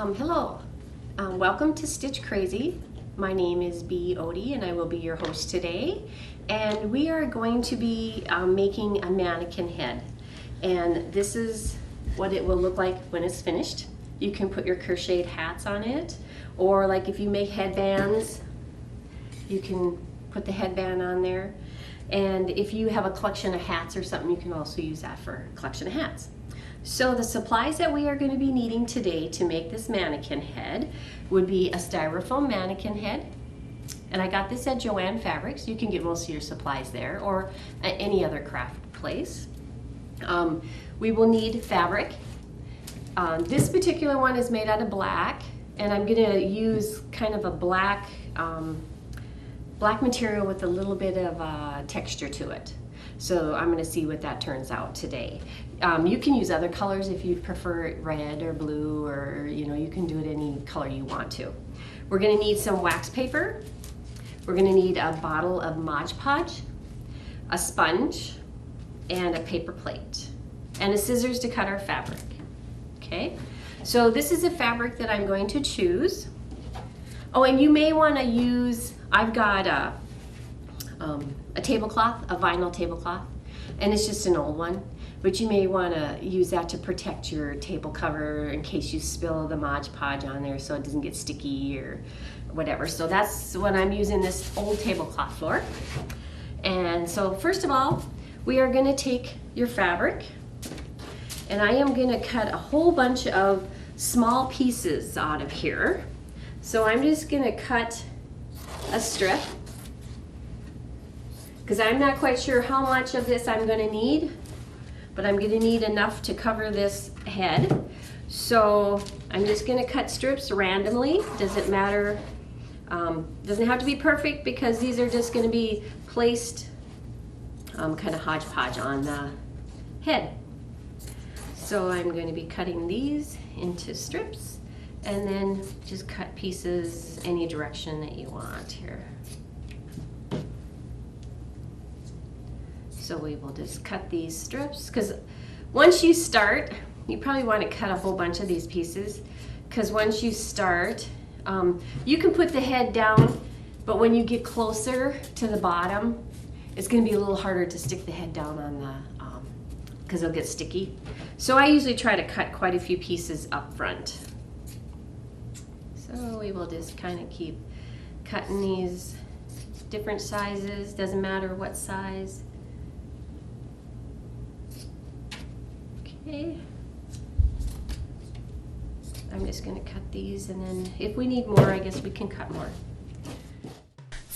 Hello, welcome to Stitch Crazy. My name is Bee Odie and I will be your host today. And we are going to be making a mannequin head. And this is what it will look like when it's finished. You can put your crocheted hats on it, or like if you make headbands, you can put the headband on there. And if you have a collection of hats or something, you can also use that for a collection of hats. So the supplies that we are going to be needing today to make this mannequin head would be a styrofoam mannequin head. And I got this at Joann Fabrics. You can get most of your supplies there or at any other craft place. We will need fabric. This particular one is made out of black, and I'm going to use kind of a black material with a little bit of texture to it. So I'm going to see what that turns out today. You can use other colors if you prefer red or blue, or you can do it any color you want to. We're going to need some wax paper. We're going to need a bottle of Mod Podge, a sponge, and a paper plate, and a scissors to cut our fabric. Okay, so this is a fabric that I'm going to choose. Oh, and you may want to use, I've got a tablecloth, a vinyl tablecloth, and it's just an old one, but you may want to use that to protect your table cover in case you spill the Mod Podge on there so it doesn't get sticky or whatever. So that's what I'm using this old tablecloth for. And so first of all, we are going to take your fabric, and I am going to cut a whole bunch of small pieces out of here. So I'm just going to cut a strip, because I'm not quite sure how much of this I'm going to need, but I'm going to need enough to cover this head. So I'm just going to cut strips randomly. Doesn't matter, doesn't have to be perfect, because these are just going to be placed kind of hodgepodge on the head. So I'm going to be cutting these into strips, and then just cut pieces any direction that you want here. So we will just cut these strips, because once you start, you probably want to cut a whole bunch of these pieces, because once you start, you can put the head down, but when you get closer to the bottom, it's going to be a little harder to stick the head down on the, because it'll get sticky. So I usually try to cut quite a few pieces up front. So we will just kind of keep cutting these different sizes, doesn't matter what size. Okay. I'm just going to cut these, and then if we need more, I guess we can cut more.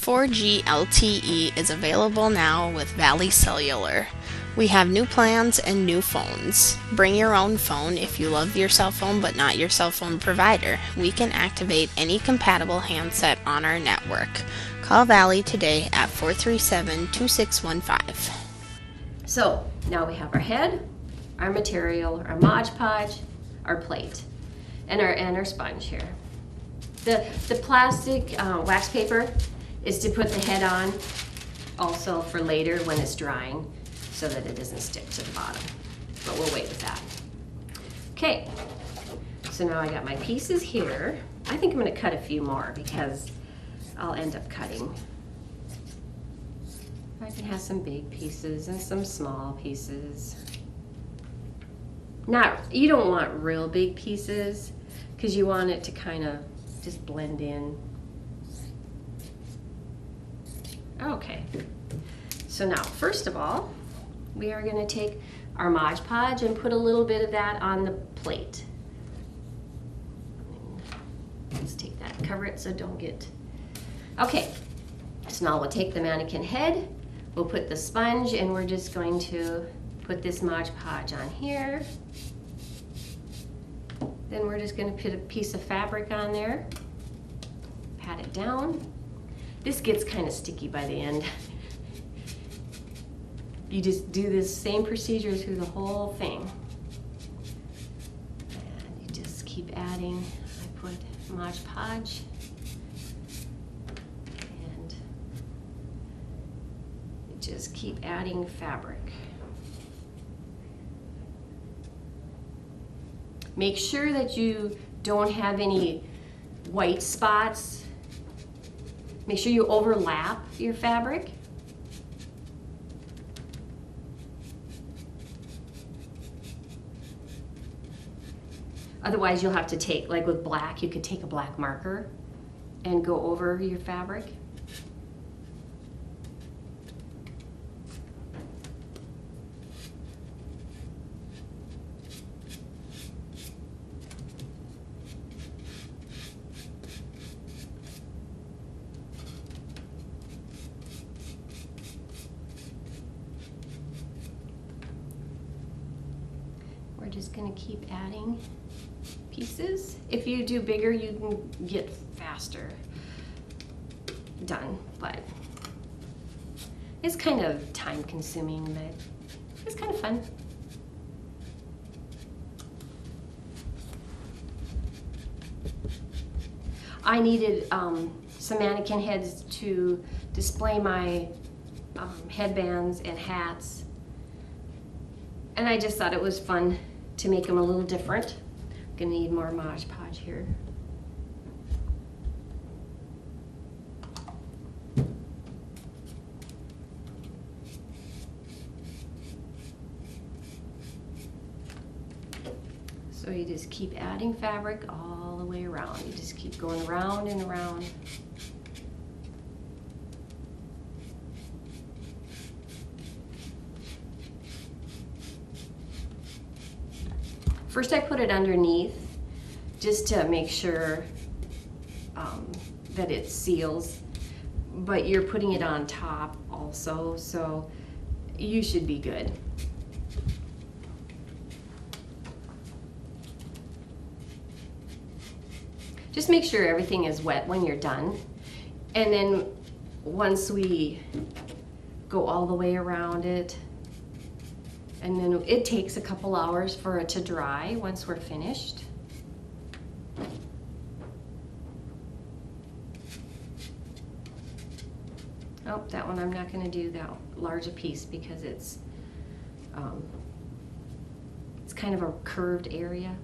4G LTE is available now with Valley Cellular. We have new plans and new phones. Bring your own phone if you love your cell phone but not your cell phone provider. We can activate any compatible handset on our network. Call Valley today at 437-2615. So now we have our head, our material, our Mod Podge, our plate, and our sponge here. The plastic wax paper is to put the head on also for later when it's drying, so that it doesn't stick to the bottom. But we'll wait with that. Okay, so now I got my pieces here. I think I'm going to cut a few more because I'll end up cutting. I can have some big pieces and some small pieces. You don't want real big pieces, because you want it to kind of just blend in. Okay, so now first of all, we are going to take our Mod Podge and put a little bit of that on the plate. Let's take that and cover it so don't get... Okay, so now we'll take the mannequin head, we'll put the sponge, and we're just going to put this Mod Podge on here. Then we're just going to put a piece of fabric on there, pat it down. This gets kind of sticky by the end. You just do this same procedure through the whole thing. And you just keep adding. I put Mod Podge. And you just keep adding fabric. Make sure that you don't have any white spots. Make sure you overlap your fabric. Otherwise, you'll have to take, like with black, you could take a black marker and go over your fabric. We're just going to keep adding pieces. If you do bigger, you can get faster done, but it's kind of time consuming, but it's kind of fun. I needed some mannequin heads to display my headbands and hats, and I just thought it was fun to make them a little different. Gonna need more Mod Podge here. So you just keep adding fabric all the way around. You just keep going around and around. First I put it underneath just to make sure that it seals, but you're putting it on top also, so you should be good. Just make sure everything is wet when you're done, and then once we go all the way around it, and then it takes a couple hours for it to dry once we're finished. Oh, that one I'm not going to do that large a piece because it's kind of a curved area.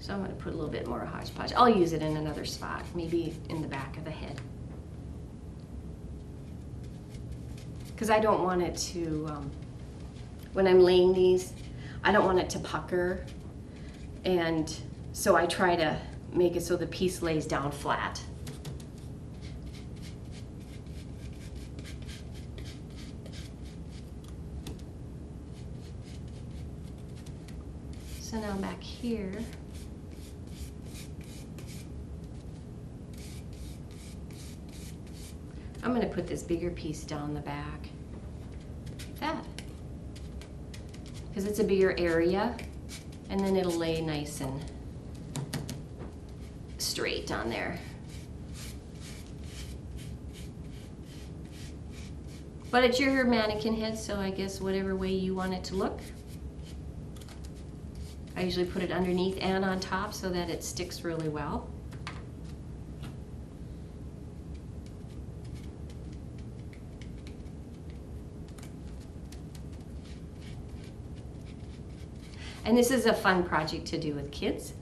So I'm going to put a little bit more Hodge Podge. I'll use it in another spot, maybe in the back of the head. Because I don't want it to, when I'm laying these, I don't want it to pucker. And so I try to make it so the piece lays down flat. So now back here, I'm going to put this bigger piece down the back, like that, because it's a bigger area, and then it'll lay nice and straight on there. But it's your mannequin head, so I guess whatever way you want it to look. I usually put it underneath and on top so that it sticks really well. And this is a fun project to do with kids.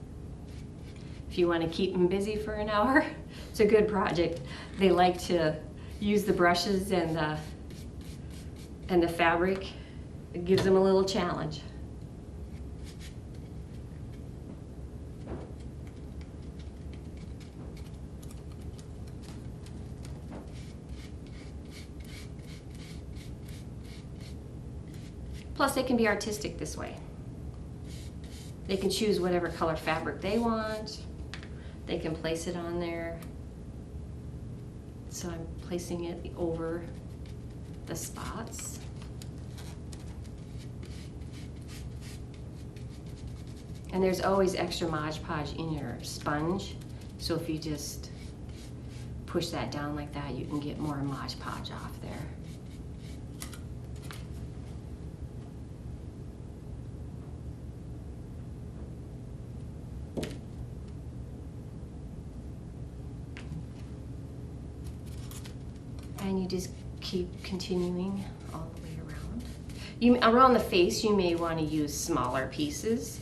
If you want to keep them busy for an hour, it's a good project. They like to use the brushes and the fabric. It gives them a little challenge. Plus, they can be artistic this way. They can choose whatever color fabric they want. They can place it on there. So I'm placing it over the spots. And there's always extra Mod Podge in your sponge. So if you just push that down like that, you can get more Mod Podge off there. And you just keep continuing all the way around. Around the face, you may want to use smaller pieces.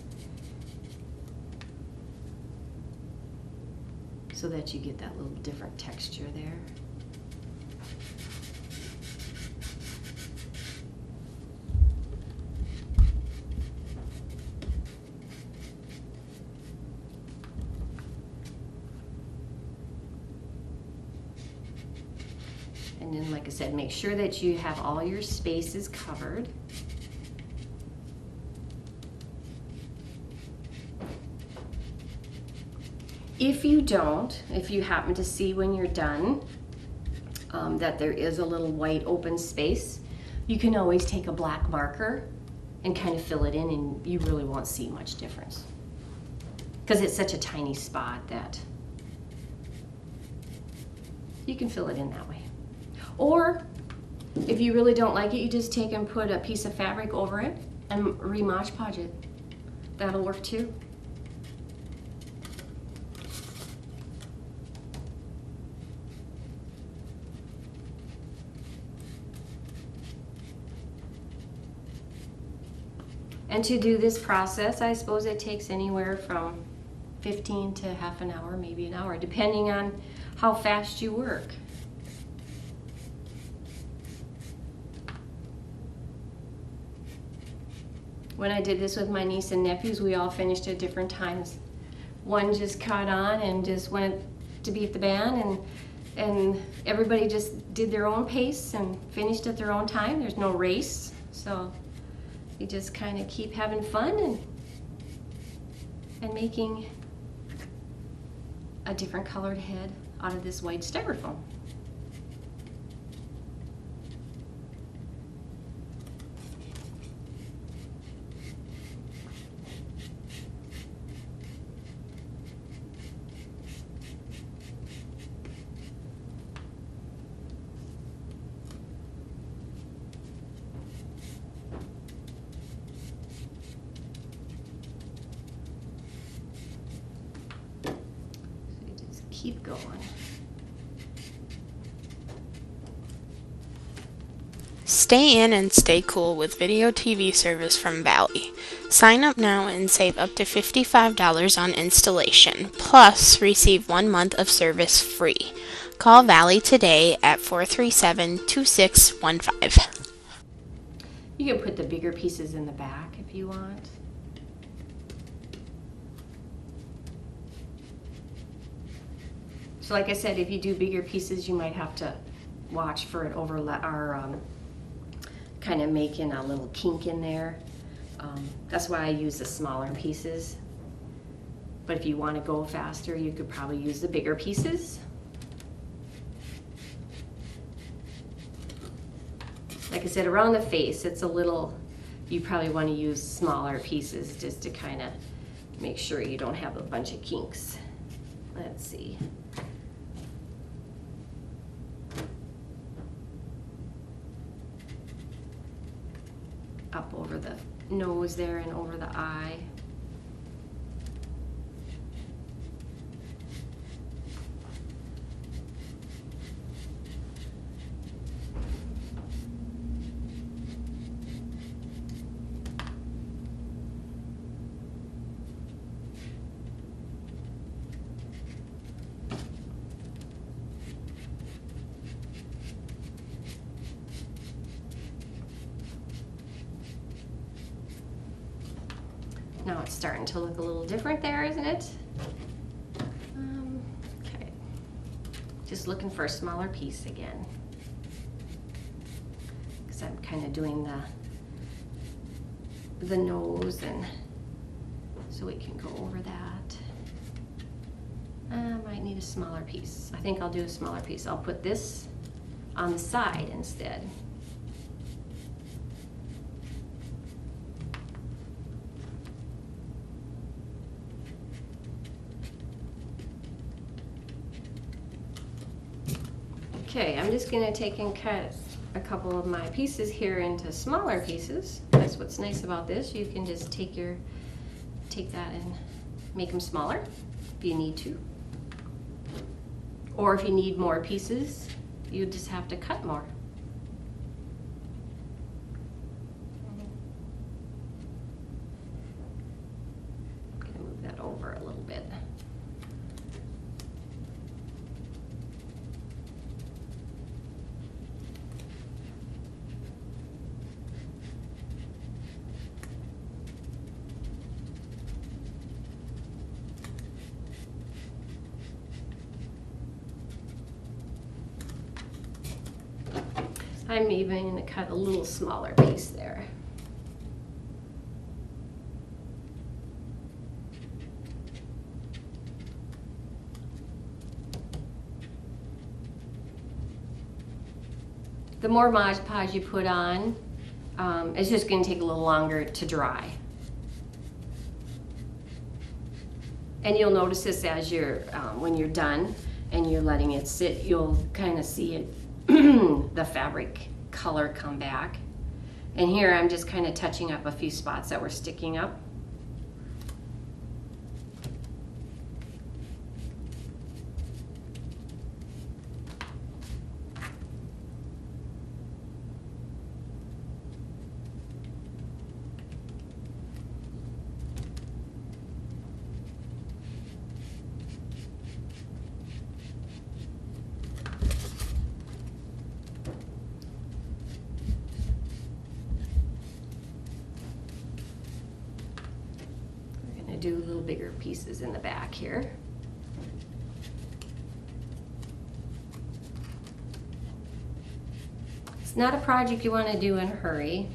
so that you get that little different texture there. And then, like I said, make sure that you have all your spaces covered. If you don't, if you happen to see when you're done that there is a little white open space, you can always take a black marker and kind of fill it in, and you really won't see much difference because it's such a tiny spot that you can fill it in that way. Or if you really don't like it, you just take and put a piece of fabric over it and Mod Podge it. That'll work too. And to do this process, I suppose it takes anywhere from 15 to half an hour, maybe an hour, depending on how fast you work. When I did this with my niece and nephews, we all finished at different times. One just caught on and just went to beat the band, and everybody just did their own pace and finished at their own time. There's no race, so you just kind of keep having fun and making a different colored head out of this white styrofoam. Keep going. Stay in and stay cool with video TV service from Valley. Sign up now and save up to $55 on installation, plus receive 1 month of service free. Call Valley today at 437-2615. You can put the bigger pieces in the back if you want. So like I said, if you do bigger pieces, you might have to watch for it overlap or kind of making a little kink in there. That's why I use the smaller pieces. But if you want to go faster, you could probably use the bigger pieces. Like I said, around the face, it's a little, you probably want to use smaller pieces just to kind of make sure you don't have a bunch of kinks. Let's see. Up over the nose there and over the eye. Now it's starting to look a little different there, isn't it? Okay. Just looking for a smaller piece again. Because I'm kind of doing the nose, and so we can go over that. I might need a smaller piece. I think I'll do a smaller piece. I'll put this on the side instead. Okay, I'm just gonna take and cut a couple of my pieces here into smaller pieces. That's what's nice about this. You can just take that and make them smaller if you need to. Or if you need more pieces, you just have to cut more. I'm gonna move that over a little bit. I'm even going to cut a little smaller piece there. The more Mod Podge you put on, it's just going to take a little longer to dry. And you'll notice this as you're, when you're done and you're letting it sit, you'll kind of see it, the fabric color come back. And here I'm just kind of touching up a few spots that were sticking up. Do little bigger pieces in the back here. It's not a project you want to do in a hurry.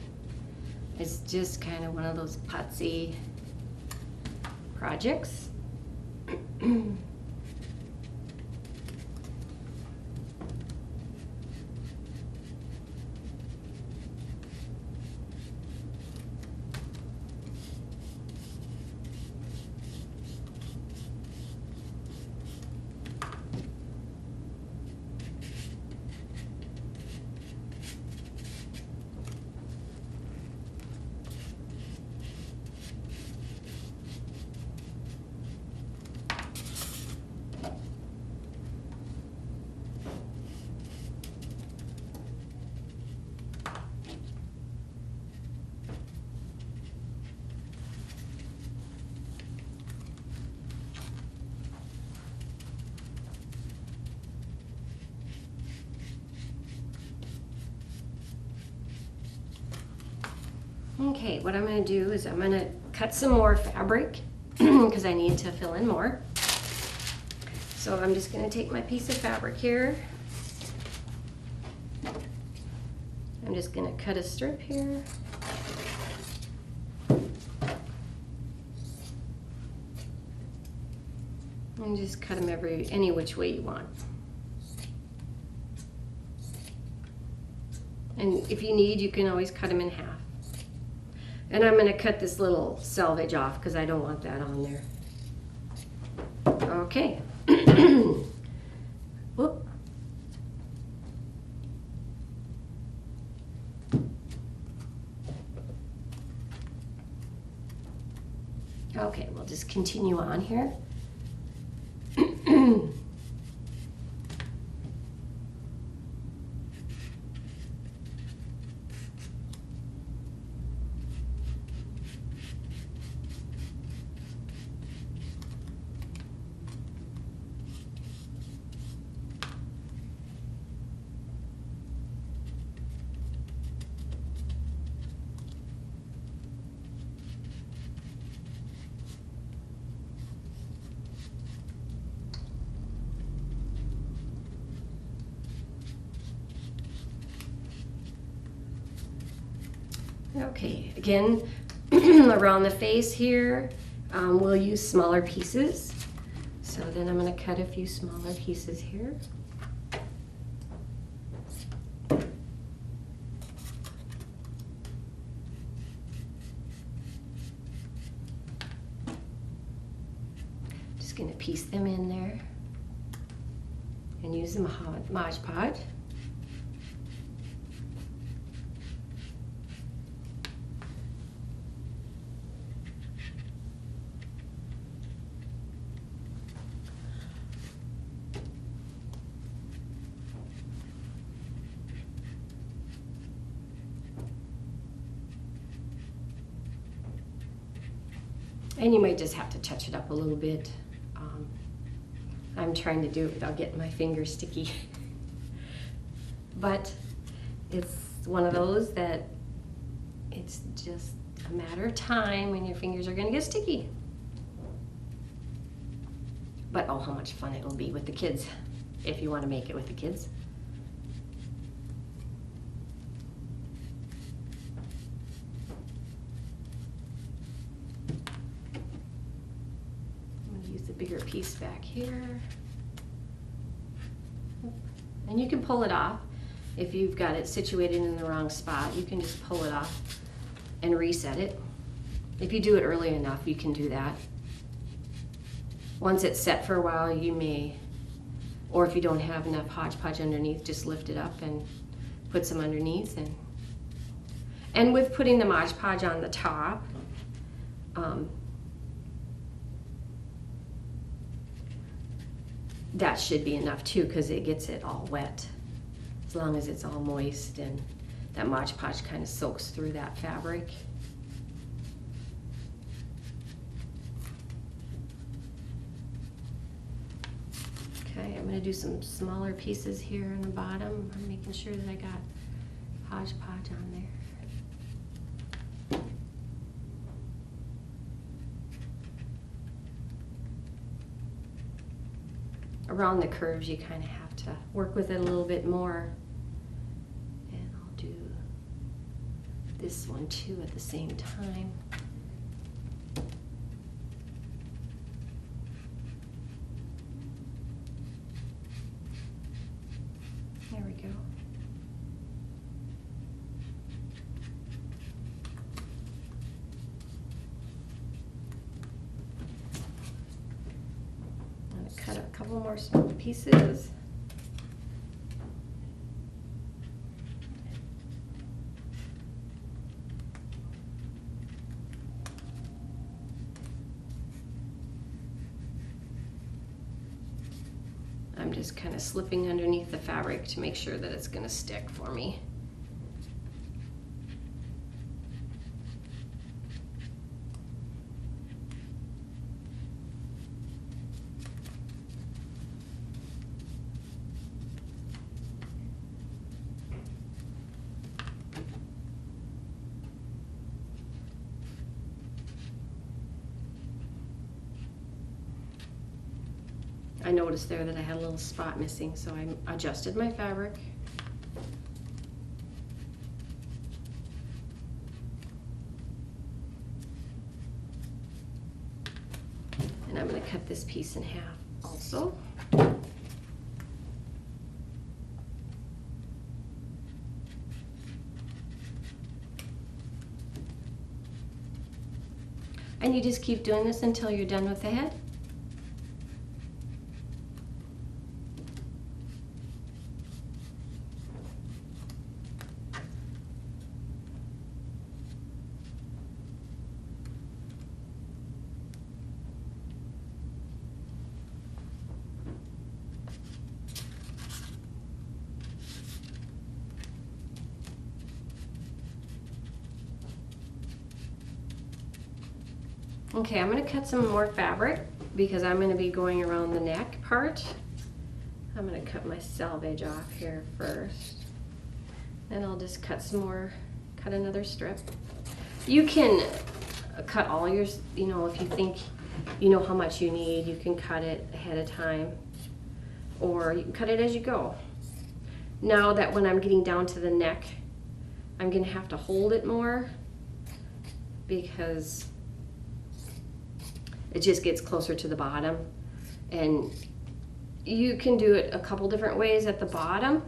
It's just kind of one of those putsy projects. Okay, what I'm going to do is I'm going to cut some more fabric because I need to fill in more. So I'm just going to take my piece of fabric here. I'm just going to cut a strip here. And just cut them any which way you want. And if you need, you can always cut them in half. And I'm going to cut this little selvage off because I don't want that on there. Okay. Whoop. Okay, we'll just continue on here. Okay, again, around the face here, we'll use smaller pieces. So then I'm going to cut a few smaller pieces here. Just going to piece them in there and use the Mod Podge. And you might just have to touch it up a little bit. I'm trying to do it without getting my fingers sticky. But it's one of those that it's just a matter of time when your fingers are going to get sticky. But oh, how much fun it will be with the kids if you want to make it with the kids. piece back here. And you can pull it off. If you've got it situated in the wrong spot, you can just pull it off and reset it. If you do it early enough, you can do that. Once it's set for a while, you may, or if you don't have enough Hodge Podge underneath, just lift it up and put some underneath. And with putting the Mod Podge on the top, that should be enough too, because it gets it all wet. As long as it's all moist and that Mod Podge kind of soaks through that fabric. Okay, I'm going to do some smaller pieces here in the bottom. I'm making sure that I got Hodge Podge on there. Around the curves, you kind of have to work with it a little bit more. And I'll do this one too at the same time. There we go. I'm going to cut a couple more small pieces. I'm just kind of slipping underneath the fabric to make sure that it's going to stick for me. I noticed there that I had a little spot missing, so I adjusted my fabric. And I'm going to cut this piece in half also. And you just keep doing this until you're done with the head. Okay, I'm going to cut some more fabric because I'm going to be going around the neck part. I'm going to cut my selvage off here first. And I'll just cut some more, cut another strip. You can cut all yours, you know, if you think you know how much you need, you can cut it ahead of time. Or you can cut it as you go. Now that when I'm getting down to the neck, I'm going to have to hold it more because it just gets closer to the bottom. And you can do it a couple different ways at the bottom.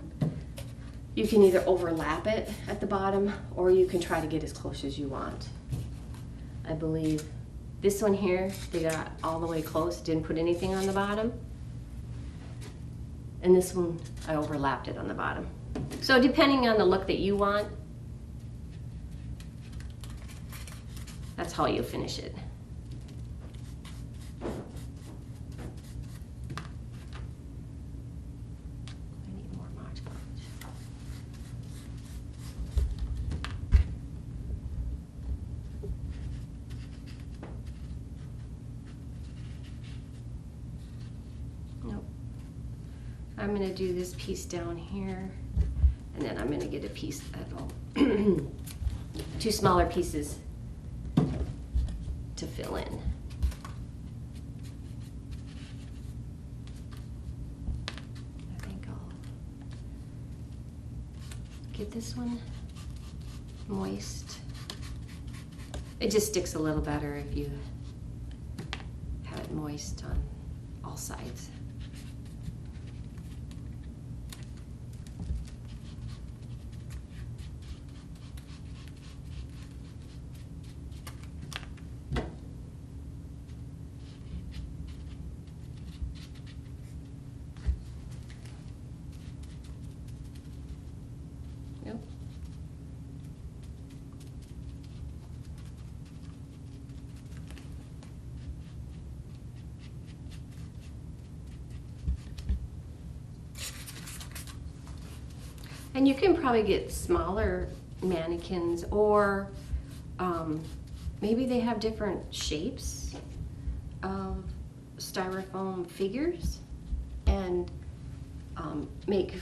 You can either overlap it at the bottom or you can try to get as close as you want. I believe this one here, they got all the way close, didn't put anything on the bottom. And this one, I overlapped it on the bottom. So depending on the look that you want, that's how you finish it. I'm going to do this piece down here, and then I'm going to get a piece that'll two smaller pieces to fill in. I think I'll get this one moist. It just sticks a little better if you have it moist on all sides. Yep. And you can probably get smaller mannequins, or maybe they have different shapes of styrofoam figures, and make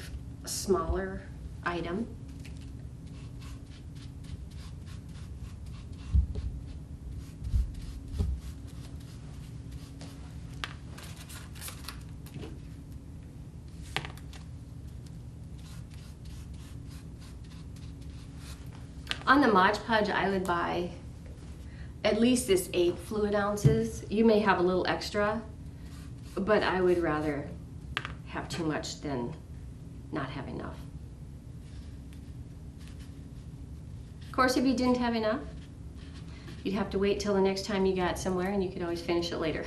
a smaller item. On the Mod Podge, I would buy at least this 8 fluid ounces. You may have a little extra, but I would rather have too much than not have enough. Of course, if you didn't have enough, you'd have to wait till the next time you got somewhere, and you could always finish it later.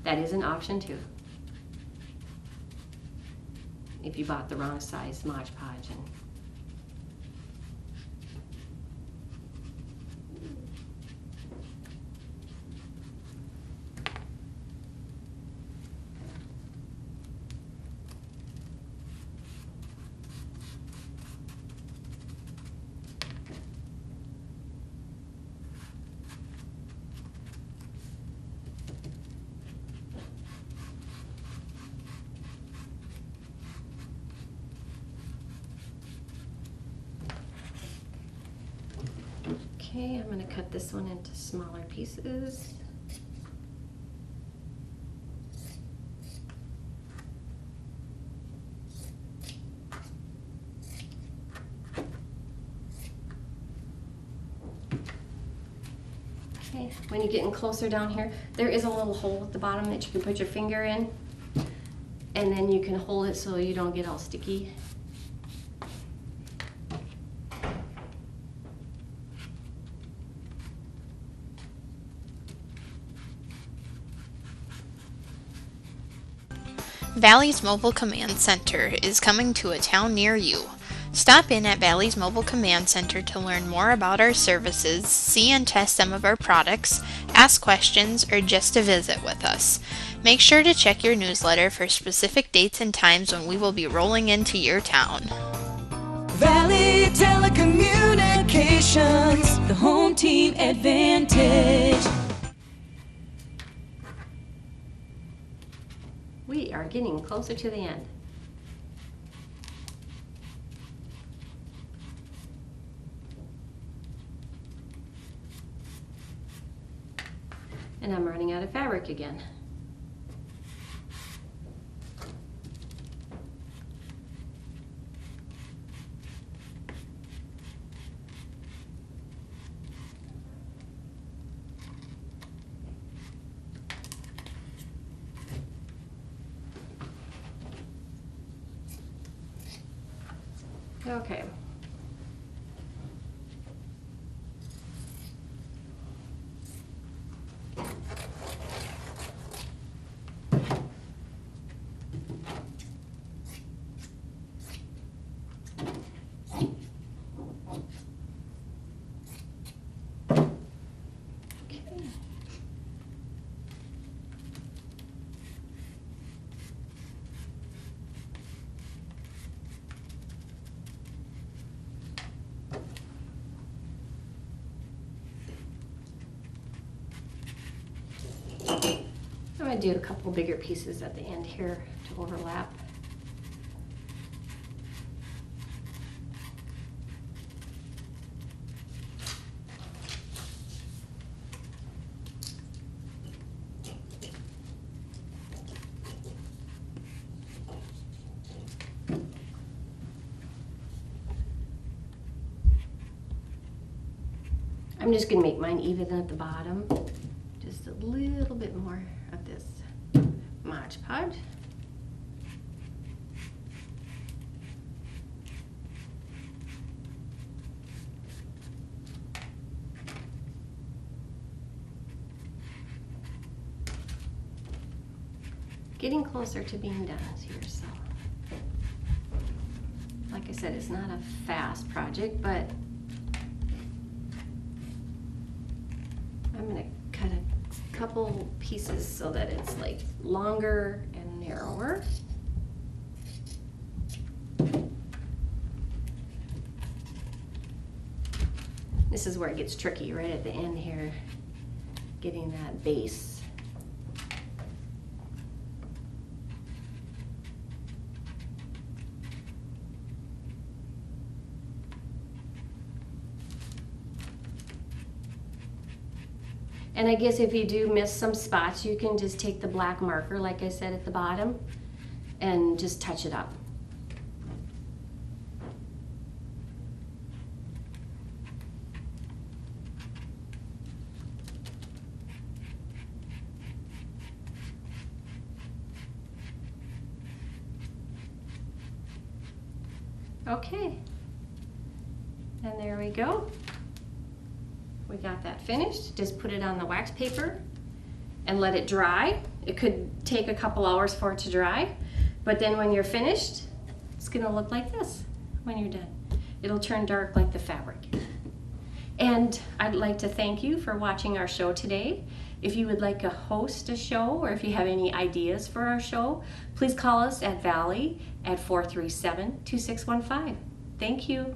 That is an option too, if you bought the wrong size Mod Podge. Okay, I'm going to cut this one into smaller pieces. Okay, when you're getting closer down here, there is a little hole at the bottom that you can put your finger in, and then you can hold it so you don't get all sticky. Valley's Mobile Command Center is coming to a town near you. Stop in at Valley's Mobile Command Center to learn more about our services, see and test some of our products, ask questions, or just to visit with us. Make sure to check your newsletter for specific dates and times when we will be rolling into your town. Valley Telecommunications, the home team advantage. We are getting closer to the end. And I'm running out of fabric again. Okay. I'm going to do a couple bigger pieces at the end here to overlap. I'm just going to make mine even at the bottom, just a little bit more of this Mod Podge. Getting closer to being done here, so. Like I said, it's not a fast project, but I'm gonna cut a couple pieces so that it's like longer and narrower. This is where it gets tricky, right at the end here, getting that base. And I guess if you do miss some spots, you can just take the black marker, like I said at the bottom, and just touch it up. Okay, and there we go. We got that finished. Just put it on the wax paper and let it dry. It could take a couple hours for it to dry, but then when you're finished, it's gonna look like this when you're done. It'll turn dark like the fabric. And I'd like to thank you for watching our show today. If you would like to host a show or if you have any ideas for our show, please call us at Valley at 437-2615. Thank you.